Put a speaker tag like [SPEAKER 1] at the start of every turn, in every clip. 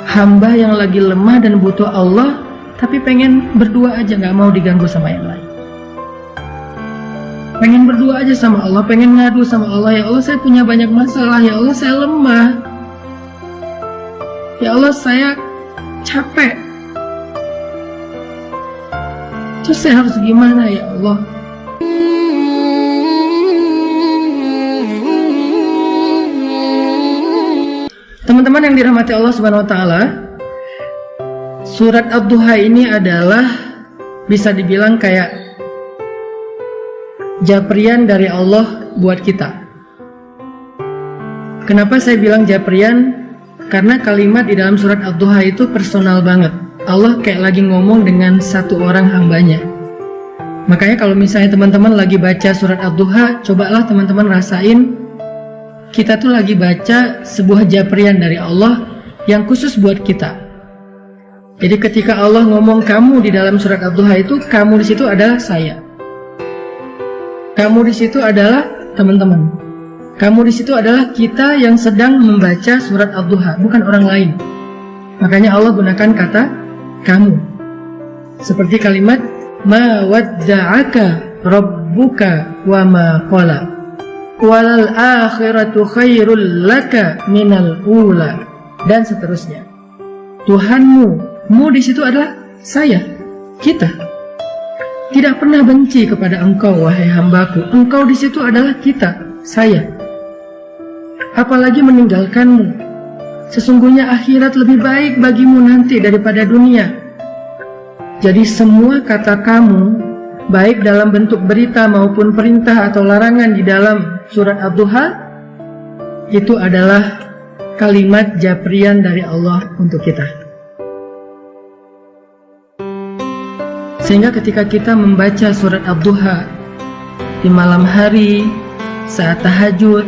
[SPEAKER 1] hamba yang lagi lemah dan butuh Allah, tapi pengen berdua aja, gak mau diganggu sama yang lain. Pengen berdua aja sama Allah, pengen ngadu sama Allah. Ya Allah, saya punya banyak masalah. Ya Allah, saya lemah. Ya Allah, saya capek. Terus saya harus gimana ya Allah? Teman-teman yang dirahmati Allah Subhanahu wa taala, surat Ad-Duha ini adalah bisa dibilang kayak japrian dari Allah buat kita. Kenapa saya bilang japrian? Karena kalimat di dalam surat Ad-Duha itu personal banget. Allah kayak lagi ngomong dengan satu orang hambanya. Makanya kalau misalnya teman-teman lagi baca surat Ad-Duha, cobalah teman-teman rasain kita tuh lagi baca sebuah japrian dari Allah yang khusus buat kita. Jadi ketika Allah ngomong kamu di dalam surat Ad-Duha itu, kamu di situ adalah saya. Kamu di situ adalah teman-teman. Kamu di situ adalah kita yang sedang membaca surat Ad-Duha, bukan orang lain. Makanya Allah gunakan kata kamu. Seperti kalimat ma wadda'aka rabbuka wa ma qala. Walal akhiratu khairul laka minal ula, dan seterusnya. Tuhanmu, mu di situ adalah saya, kita. Tidak pernah benci kepada engkau wahai hambaku. Engkau di situ adalah kita, saya. Apalagi meninggalkanmu. Sesungguhnya akhirat lebih baik bagimu nanti daripada dunia. Jadi semua kata kamu, baik dalam bentuk berita maupun perintah atau larangan di dalam surat Ad-Duha, itu adalah kalimat japrian dari Allah untuk kita. Sehingga ketika kita membaca surat Ad-Duha di malam hari, saat tahajud,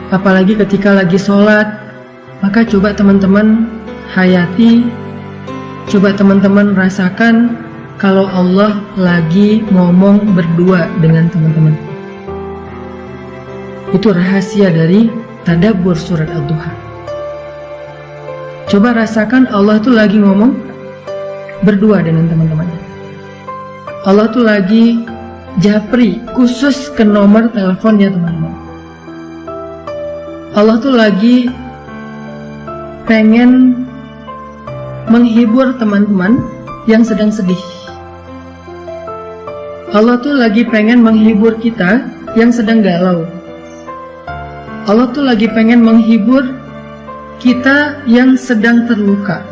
[SPEAKER 1] apalagi ketika lagi sholat, maka coba teman-teman hayati, coba teman-teman rasakan kalau Allah lagi ngomong berdua dengan teman-teman. Itu rahasia dari tadabbur surat Ad-Duha. Coba rasakan Allah tuh lagi ngomong berdua dengan teman-temannya. Allah tuh lagi japri khusus ke nomor teleponnya teman-teman. Allah tuh lagi pengen menghibur teman-teman yang sedang sedih. Allah tuh lagi pengen menghibur kita yang sedang galau. Allah tuh lagi pengen menghibur kita yang sedang terluka.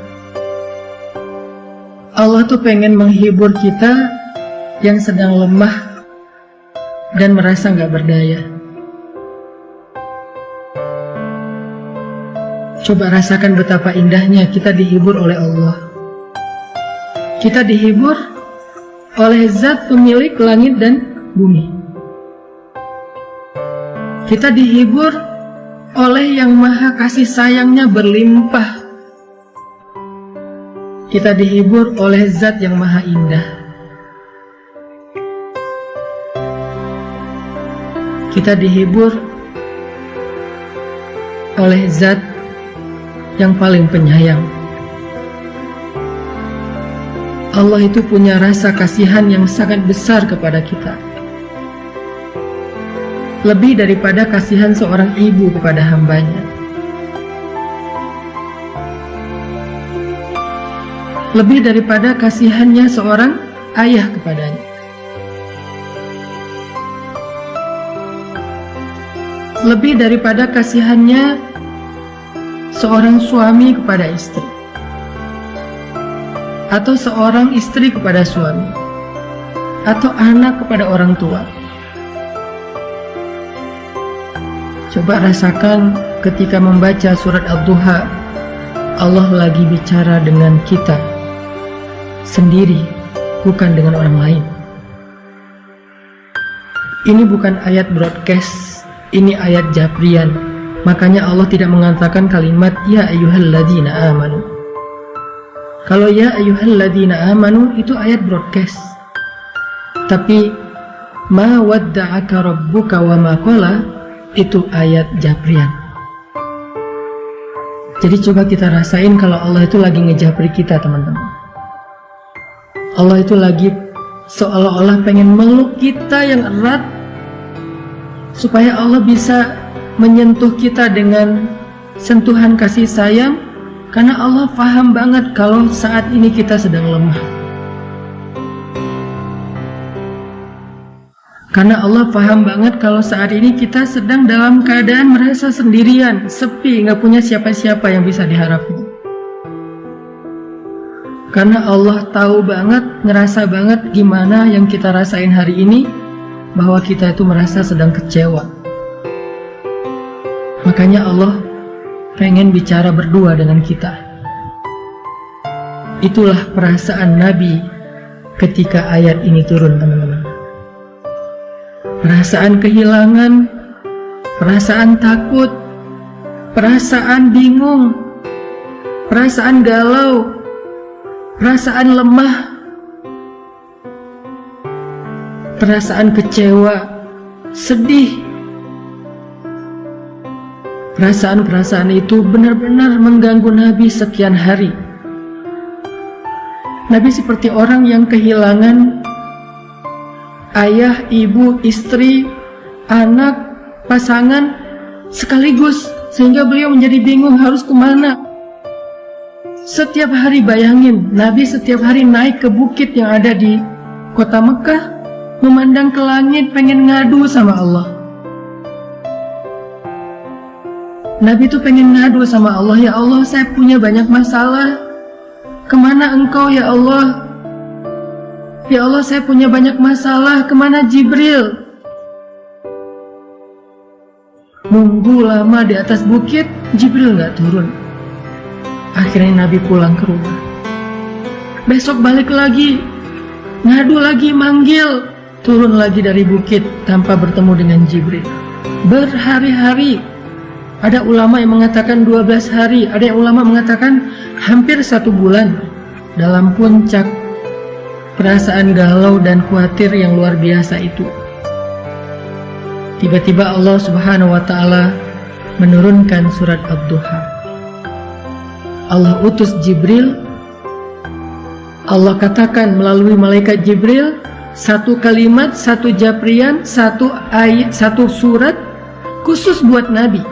[SPEAKER 1] Allah tuh pengen menghibur kita yang sedang lemah dan merasa gak berdaya. Coba rasakan betapa indahnya kita dihibur oleh Allah. Kita dihibur oleh Zat pemilik langit dan bumi. Kita dihibur oleh yang maha kasih sayangnya berlimpah. Kita dihibur oleh Zat yang maha indah. Kita dihibur oleh Zat yang paling penyayang. Allah itu punya rasa kasihan yang sangat besar kepada kita. Lebih daripada kasihan seorang ibu kepada hambanya. Lebih daripada kasihannya seorang ayah kepadanya. Lebih daripada kasihannya seorang suami kepada istri. Atau seorang istri kepada suami. Atau anak kepada orang tua. Coba rasakan ketika membaca surat Ad-Duha, Allah lagi bicara dengan kita sendiri, bukan dengan orang lain. Ini bukan ayat broadcast, ini ayat japrian. Makanya Allah tidak mengatakan kalimat ya ayyuhalladzina amanu. Kalau ya ayyuhalladzina amanu itu ayat broadcast. Tapi ma wadda'aka rabbuka wa ma qala itu ayat japrian. Jadi coba kita rasain kalau Allah itu lagi ngejapri kita, teman-teman. Allah itu lagi seolah-olah pengen meluk kita yang erat, supaya Allah bisa menyentuh kita dengan sentuhan kasih sayang, karena Allah paham banget kalau saat ini kita sedang lemah. Karena Allah paham banget kalau saat ini kita sedang dalam keadaan merasa sendirian, sepi, gak punya siapa-siapa yang bisa diharapkan. Karena Allah tahu banget, ngerasa banget gimana yang kita rasain hari ini, bahwa kita itu merasa sedang kecewa. Makanya Allah pengen bicara berdua dengan kita. Itulah perasaan Nabi ketika ayat ini turun, teman-teman. Perasaan kehilangan, perasaan takut, perasaan bingung, perasaan galau, perasaan lemah, perasaan kecewa, sedih. Perasaan-perasaan itu benar-benar mengganggu Nabi sekian hari. Nabi seperti orang yang kehilangan ayah, ibu, istri, anak, pasangan sekaligus, sehingga beliau menjadi bingung harus kemana. Setiap hari bayangin, Nabi setiap hari naik ke bukit yang ada di kota Mekah, memandang ke langit, pengen ngadu sama Allah. Nabi tuh pengen ngadu sama Allah, ya Allah, saya punya banyak masalah, kemana engkau ya Allah? Ya Allah, saya punya banyak masalah, kemana Jibril? Nunggu lama di atas bukit, Jibril gak turun. Akhirnya Nabi pulang ke rumah. Besok balik lagi, ngadu lagi, manggil. Turun lagi dari bukit tanpa bertemu dengan Jibril. Berhari-hari. Ada ulama yang mengatakan 12 hari, ada yang ulama mengatakan hampir 1 bulan dalam puncak perasaan galau dan khawatir yang luar biasa itu. Tiba-tiba Allah Subhanahu wa ta'ala menurunkan surat Ad-Duha. Allah utus Jibril. Allah katakan melalui malaikat Jibril, 1 kalimat, 1 japrian, 1 ayat, 1 surat khusus buat Nabi.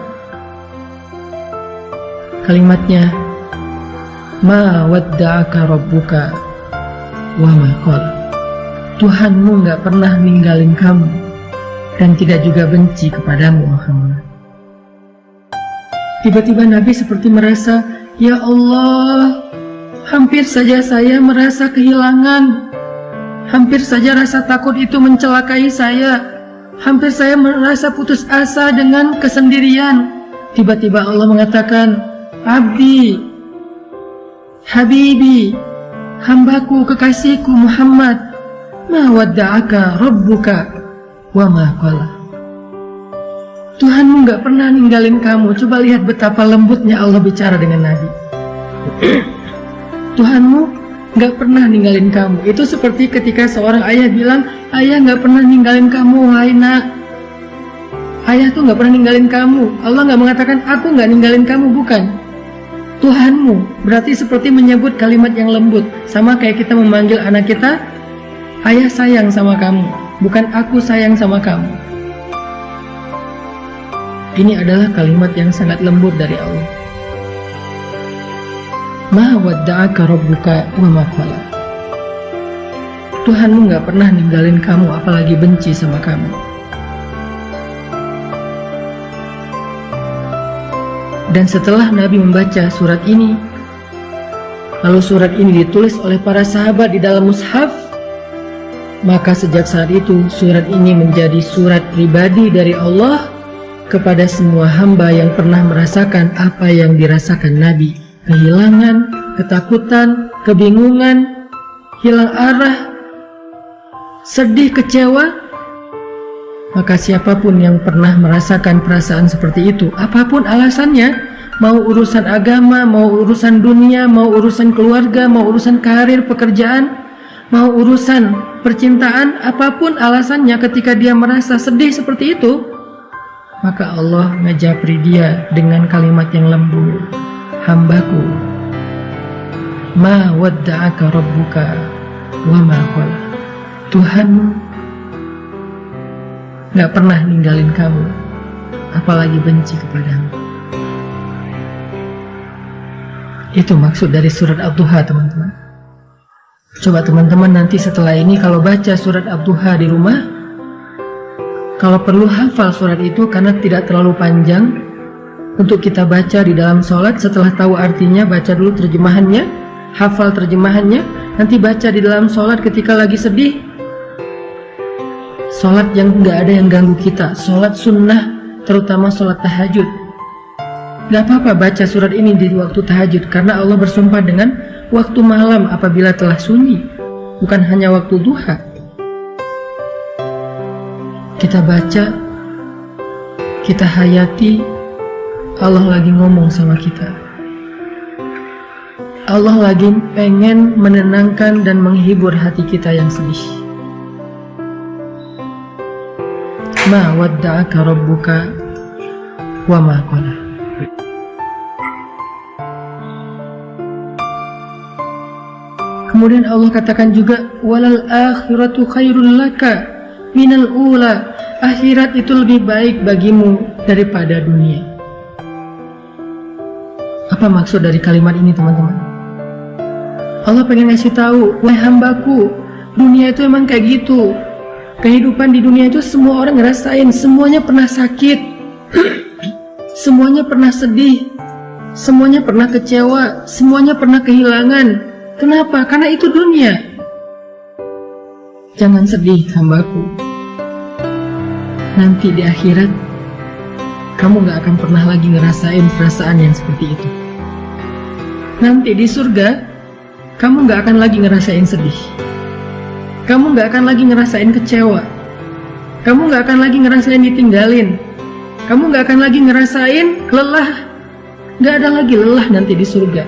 [SPEAKER 1] Kalimatnya, ma wadda'aka rabbuka wa ma qala. Tuhanmu gak pernah ninggalin kamu dan tidak juga benci kepadamu, Muhammad. Tiba-tiba Nabi seperti merasa, ya Allah, hampir saja saya merasa kehilangan, hampir saja rasa takut itu mencelakai saya, hampir saya merasa putus asa dengan kesendirian. Tiba-tiba Allah mengatakan, abdi, habibi, hambaku, kekasihku Muhammad, ma wadda'aka rabbuka wa ma qala. Tuhanmu gak pernah ninggalin kamu. Coba lihat betapa lembutnya Allah bicara dengan Nabi. Tuhanmu gak pernah ninggalin kamu. Itu seperti ketika seorang ayah bilang, ayah gak pernah ninggalin kamu, wahai nak. Ayah tuh gak pernah ninggalin kamu. Allah gak mengatakan aku gak ninggalin kamu, bukan. Tuhanmu berarti seperti menyebut kalimat yang lembut. Sama kayak kita memanggil anak kita, ayah sayang sama kamu, bukan aku sayang sama kamu. Ini adalah kalimat yang sangat lembut dari Allah. Ma wadda'aka rabbuka wa ma qala. Tuhanmu gak pernah ninggalin kamu, apalagi benci sama kamu. Dan setelah Nabi membaca surat ini, lalu surat ini ditulis oleh para sahabat di dalam mushaf, maka sejak saat itu surat ini menjadi surat pribadi dari Allah kepada semua hamba yang pernah merasakan apa yang dirasakan Nabi. Kehilangan, ketakutan, kebingungan, hilang arah, sedih, kecewa. Maka siapapun yang pernah merasakan perasaan seperti itu, apapun alasannya, mau urusan agama, mau urusan dunia, mau urusan keluarga, mau urusan karir, pekerjaan, mau urusan percintaan, apapun alasannya, ketika dia merasa sedih seperti itu, maka Allah ngejapri dia dengan kalimat yang lembut. hambaku, ma wadda'aka rabbuka wa ma qala. Tuhanmu gak pernah ninggalin kamu, apalagi benci kepadamu. Itu maksud dari surat Ad-Duha, teman-teman. Coba teman-teman nanti setelah ini kalau baca surat Ad-Duha di rumah, kalau perlu hafal surat itu karena tidak terlalu panjang untuk kita baca di dalam sholat. Setelah tahu artinya, baca dulu terjemahannya, hafal terjemahannya, nanti baca di dalam sholat ketika lagi sedih. Sholat yang gak ada yang ganggu kita, sholat sunnah, terutama sholat tahajud. Gak apa-apa baca surat ini di waktu tahajud, karena Allah bersumpah dengan waktu malam apabila telah sunyi, bukan hanya waktu duha. Kita baca, kita hayati, Allah lagi ngomong sama kita. Allah lagi pengen menenangkan dan menghibur hati kita yang sedih. Ma wadda'aka rabbuka wa ma qala. Kemudian Allah katakan juga, walal akhiratu khairul laka minal ula. Akhirat itu lebih baik bagimu daripada dunia. Apa maksud dari kalimat ini, teman-teman? Allah pengen ngasih tahu, wahai hambaku, dunia itu emang kayak gitu. Kehidupan di dunia itu semua orang ngerasain, semuanya pernah sakit, semuanya pernah sedih, semuanya pernah kecewa, semuanya pernah kehilangan. Kenapa? Karena itu dunia. Jangan sedih, hambaku. Nanti di akhirat kamu gak akan pernah lagi ngerasain perasaan yang seperti itu. Nanti di surga kamu gak akan lagi ngerasain sedih, kamu gak akan lagi ngerasain kecewa, kamu gak akan lagi ngerasain ditinggalin, kamu gak akan lagi ngerasain lelah. Gak ada lagi lelah nanti di surga.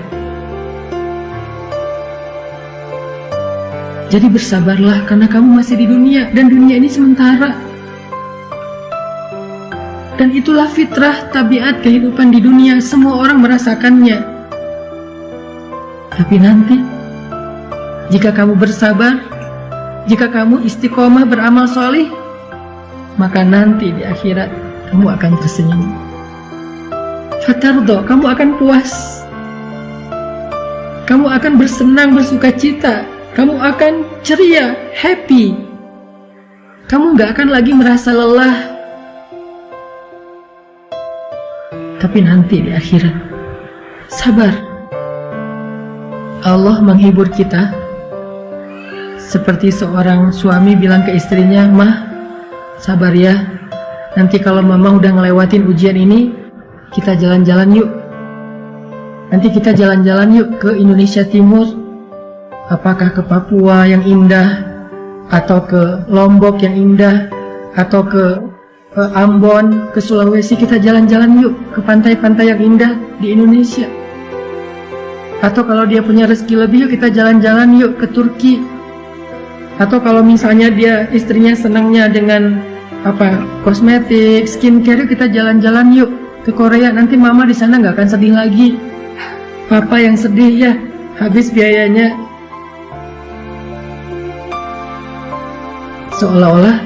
[SPEAKER 1] Jadi bersabarlah karena kamu masih di dunia, dan dunia ini sementara. Dan itulah fitrah tabiat kehidupan di dunia, semua orang merasakannya. Tapi nanti, jika kamu bersabar, jika kamu istiqomah beramal solih, maka nanti di akhirat kamu akan tersenyum. Fatardo, kamu akan puas, kamu akan bersenang, bersuka cita, kamu akan ceria, happy. Kamu gak akan lagi merasa lelah. Tapi nanti di akhirat, sabar. Allah menghibur kita seperti seorang suami bilang ke istrinya, "Mah, sabar ya. Nanti kalau mama udah ngelewatin ujian ini, kita jalan-jalan yuk. Nanti kita jalan-jalan yuk ke Indonesia Timur. Apakah ke Papua yang indah, atau ke Lombok yang indah, atau ke Ambon, ke Sulawesi. Kita jalan-jalan yuk ke pantai-pantai yang indah di Indonesia. Atau kalau dia punya rezeki lebih, yuk kita jalan-jalan yuk ke Turki. Atau kalau misalnya dia istrinya senangnya dengan kosmetik, skincare, yuk kita jalan-jalan yuk ke Korea. Nanti mama di sana nggak akan sedih lagi. Papa yang sedih ya, habis biayanya." Seolah-olah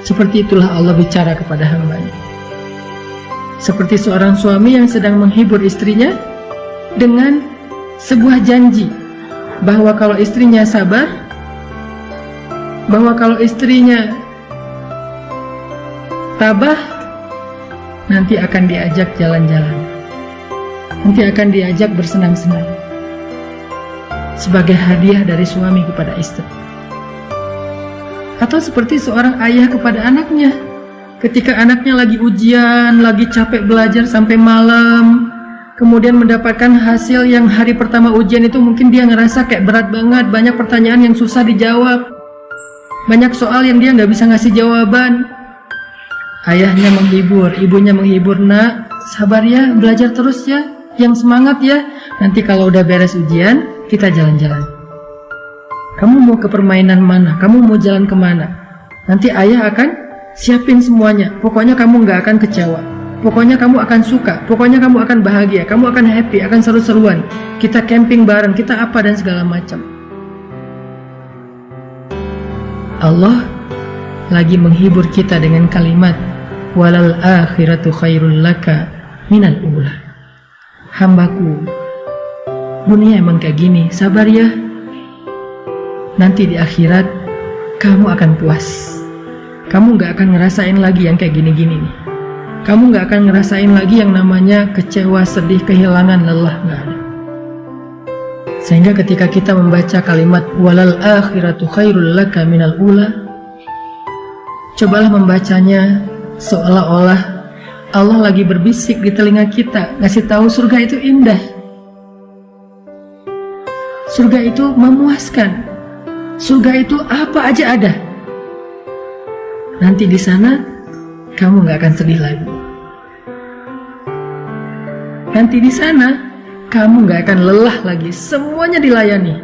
[SPEAKER 1] seperti itulah Allah bicara kepada hamba-Nya. Seperti seorang suami yang sedang menghibur istrinya dengan sebuah janji bahwa kalau istrinya sabar, bahwa kalau istrinya tabah, nanti akan diajak jalan-jalan, nanti akan diajak bersenang-senang sebagai hadiah dari suami kepada istri. Atau seperti seorang ayah kepada anaknya, ketika anaknya lagi ujian, lagi capek belajar sampai malam, kemudian mendapatkan hasil yang hari pertama ujian itu mungkin dia ngerasa kayak berat banget, banyak pertanyaan yang susah dijawab, banyak soal yang dia nggak bisa ngasih jawaban. Ayahnya menghibur, ibunya menghibur, "Nak, sabar ya, belajar terus ya, yang semangat ya. Nanti kalau udah beres ujian, kita jalan-jalan. Kamu mau ke permainan mana? Kamu mau jalan kemana? Nanti ayah akan siapin semuanya. Pokoknya kamu nggak akan kecewa." pokoknya kamu akan suka, pokoknya kamu akan bahagia, kamu akan happy, akan seru-seruan, kita camping bareng, kita apa dan segala macam. Allah lagi menghibur kita dengan kalimat walal akhiratu khairul laka minal ula. Hambaku, dunia emang kayak gini, sabar ya. Nanti di akhirat kamu akan puas. Kamu gak akan ngerasain lagi yang kayak gini-gini nih. Kamu gak akan ngerasain lagi yang namanya kecewa, sedih, kehilangan, lelah, gak ada. Sehingga ketika kita membaca kalimat walal akhiratu khairul laka minal ula, cobalah membacanya seolah-olah Allah lagi berbisik di telinga kita, ngasih tahu surga itu indah. Surga itu memuaskan. Surga itu apa aja ada. Nanti di sana kamu gak akan sedih lagi. Nanti di sana kamu gak akan lelah lagi. Semuanya dilayani.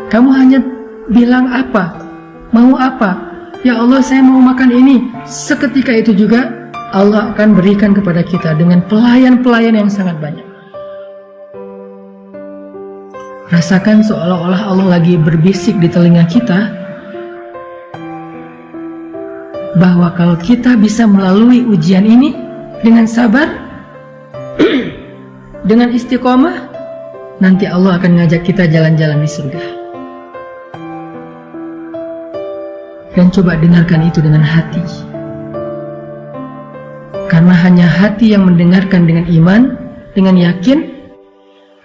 [SPEAKER 1] Kamu hanya bilang apa, mau apa. Ya Allah, saya mau makan ini. Seketika itu juga Allah akan berikan kepada kita dengan pelayan-pelayan yang sangat banyak. Rasakan seolah-olah Allah lagi berbisik di telinga kita bahwa kalau kita bisa melalui ujian ini dengan sabar, dengan istiqomah, nanti Allah akan ngajak kita jalan-jalan di surga. Dan coba dengarkan itu dengan hati. Karena hanya hati yang mendengarkan dengan iman, dengan yakin,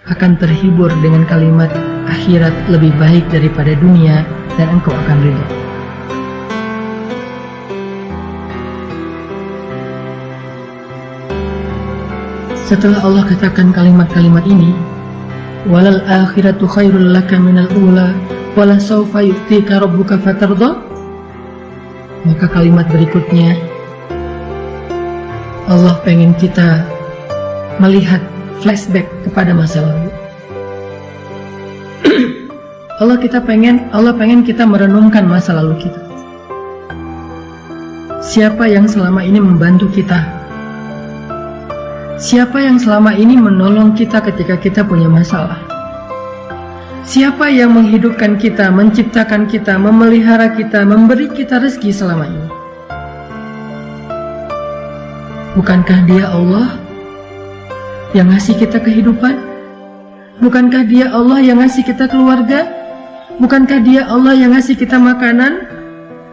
[SPEAKER 1] akan terhibur dengan kalimat akhirat lebih baik daripada dunia dan engkau akan ridha. Setelah Allah katakan kalimat-kalimat ini, walal akhiratu khairul laka minal ula wala sawfa yu'tika rabbuka fatardha, maka kalimat berikutnya Allah pengen kita melihat flashback kepada masa lalu. Allah pengen kita merenungkan masa lalu kita. Siapa yang selama ini membantu kita? Siapa yang selama ini menolong kita ketika kita punya masalah? Siapa yang menghidupkan kita, menciptakan kita, memelihara kita, memberi kita rezeki selama ini? Bukankah Dia Allah yang ngasih kita kehidupan? Bukankah Dia Allah yang ngasih kita keluarga? Bukankah Dia Allah yang ngasih kita makanan,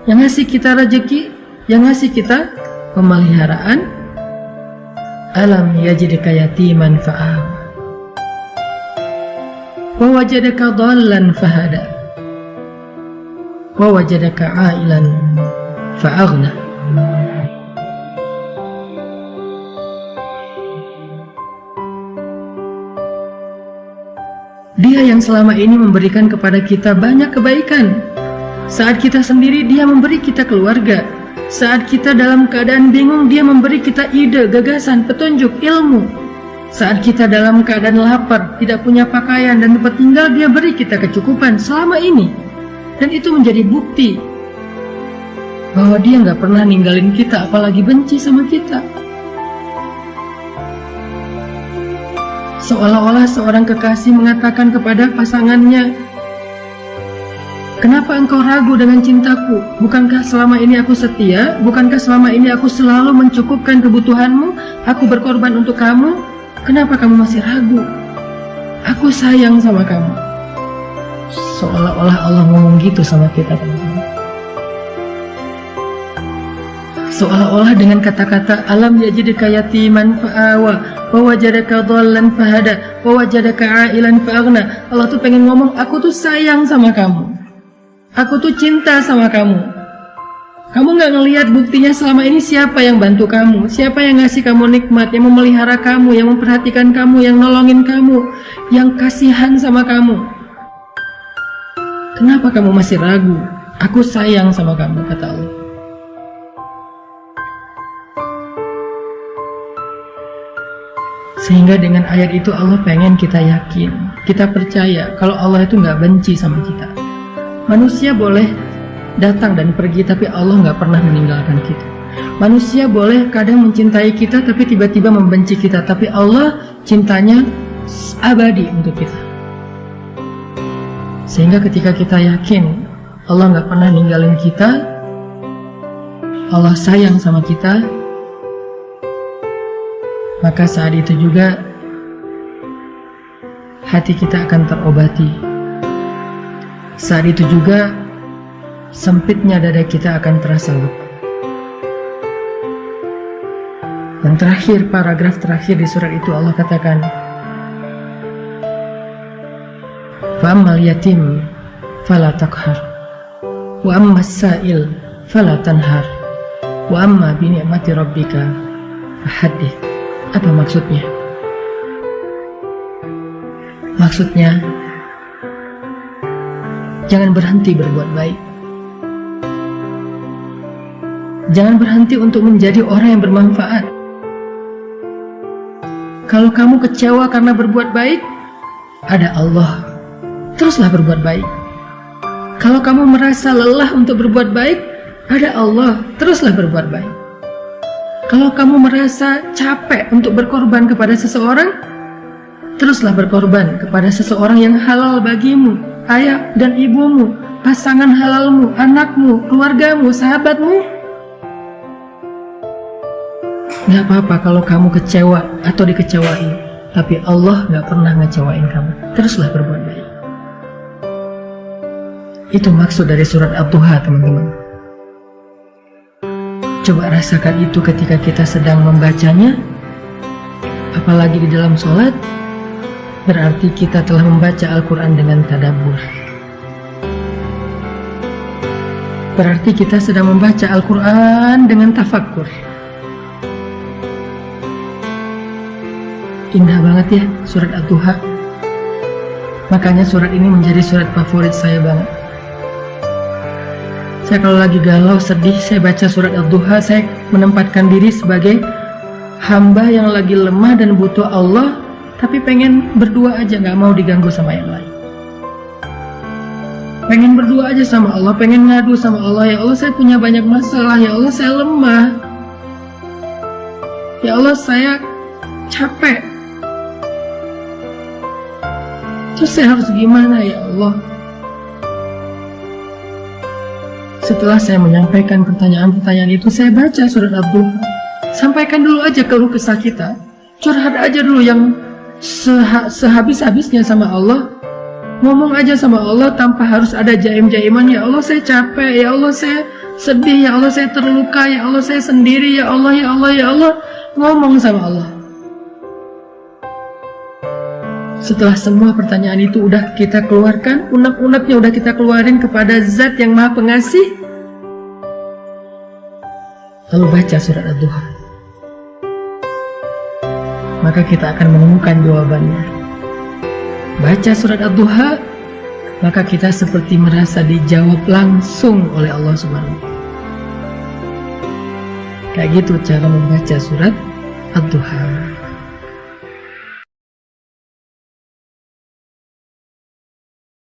[SPEAKER 1] yang ngasih kita rezeki, yang ngasih kita pemeliharaan? Alam yajidka yatiman fa'awa wa wajadaka dhallan fahada wa wajadaka ailan fa'aghna. Dia yang selama ini memberikan kepada kita banyak kebaikan. Saat kita sendiri, Dia memberi kita keluarga. Saat kita dalam keadaan bingung, Dia memberi kita ide, gagasan, petunjuk, ilmu. Saat kita dalam keadaan lapar, tidak punya pakaian dan tempat tinggal, Dia beri kita kecukupan selama ini. Dan itu menjadi bukti bahwa Dia nggak pernah ninggalin kita, apalagi benci sama kita. Seolah-olah seorang kekasih mengatakan kepada pasangannya, kenapa engkau ragu dengan cintaku? Bukankah selama ini aku setia? Bukankah selama ini aku selalu mencukupkan kebutuhanmu? Aku berkorban untuk kamu. Kenapa kamu masih ragu? Aku sayang sama kamu. Seolah-olah Allah ngomong gitu sama kita, teman-teman. Seolah-olah dengan kata-kata alam yajidka yatiman fa'awa wa wajadaka dhallan fahada wa wajadaka ailan fa'aghna. Allah tuh pengen ngomong, aku tuh sayang sama kamu. Aku tuh cinta sama kamu. Kamu gak ngelihat buktinya selama ini siapa yang bantu kamu, siapa yang ngasih kamu nikmat, yang memelihara kamu, yang memperhatikan kamu, yang nolongin kamu, yang kasihan sama kamu. Kenapa kamu masih ragu? Aku sayang sama kamu, kata Allah. Sehingga dengan ayat itu Allah pengen kita yakin, kita percaya kalau Allah itu gak benci sama kita. Manusia boleh datang dan pergi, tapi Allah nggak pernah meninggalkan kita. Manusia boleh kadang mencintai kita tapi tiba-tiba membenci kita, tapi Allah cintanya abadi untuk kita. Sehingga ketika kita yakin Allah nggak pernah ninggalin kita, Allah sayang sama kita, maka saat itu juga hati kita akan terobati. Saat itu juga sempitnya dada kita akan terasa lega. Yang terakhir, paragraf terakhir di surat itu Allah katakan, فَأَمَّا الْيَتِيمُ فَلَا تَقْهَرْ وَأَمَّا السَّائِلُ فَلَا تَنْهَرْ وَأَمَّا بِنِعْمَةِ رَبِّكَ فَحَدِّثْ. Apa maksudnya? Maksudnya, jangan berhenti berbuat baik. Jangan berhenti untuk menjadi orang yang bermanfaat. Kalau kamu kecewa karena berbuat baik, ada Allah, teruslah berbuat baik. Kalau kamu merasa lelah untuk berbuat baik, ada Allah, teruslah berbuat baik. Kalau kamu merasa capek untuk berkorban kepada seseorang, teruslah berkorban kepada seseorang yang halal bagimu, ayah dan ibumu, pasangan halalmu, anakmu, keluargamu, sahabatmu. Gak apa-apa kalau kamu kecewa atau dikecewain, tapi Allah gak pernah ngecewain kamu. Teruslah berbuat baik. Itu maksud dari surat Ad-Duha, teman-teman. Coba rasakan itu ketika kita sedang membacanya. Apalagi di dalam sholat, berarti kita telah membaca Al-Quran dengan tadabbur. Berarti kita sedang membaca Al-Quran dengan tafakkur. Indah banget ya surat Ad-Duha. Makanya surat ini menjadi surat favorit saya banget. Saya kalau lagi galau, sedih, saya baca surat Ad-Duha. Saya menempatkan diri sebagai hamba yang lagi lemah dan butuh Allah, tapi pengen berdua aja, gak mau diganggu sama yang lain. Pengen berdua aja sama Allah, pengen ngadu sama Allah. Ya Allah, saya punya banyak masalah. Ya Allah, saya lemah. Ya Allah, saya capek. Terus saya harus gimana ya Allah? Setelah saya menyampaikan pertanyaan-pertanyaan itu, saya baca surat Ad-Duha. Sampaikan dulu aja keluh kesah kita. Curhat aja dulu yang sehabis-habisnya sama Allah. Ngomong aja sama Allah tanpa harus ada jaim-jaiman. Ya Allah, saya capek. Ya Allah, saya sedih. Ya Allah, saya terluka. Ya Allah, saya sendiri. Ya Allah, ya Allah, ya Allah. Ngomong sama Allah. Setelah semua pertanyaan itu udah kita keluarkan, unek-uneknya udah kita keluarin kepada Zat yang Maha Pengasih, lalu baca surat Ad-Duha, maka kita akan menemukan jawabannya. Baca surat Ad-Duha, maka kita seperti merasa dijawab langsung oleh Allah Subhanahu. Kayak gitu cara membaca surat Ad-Duha.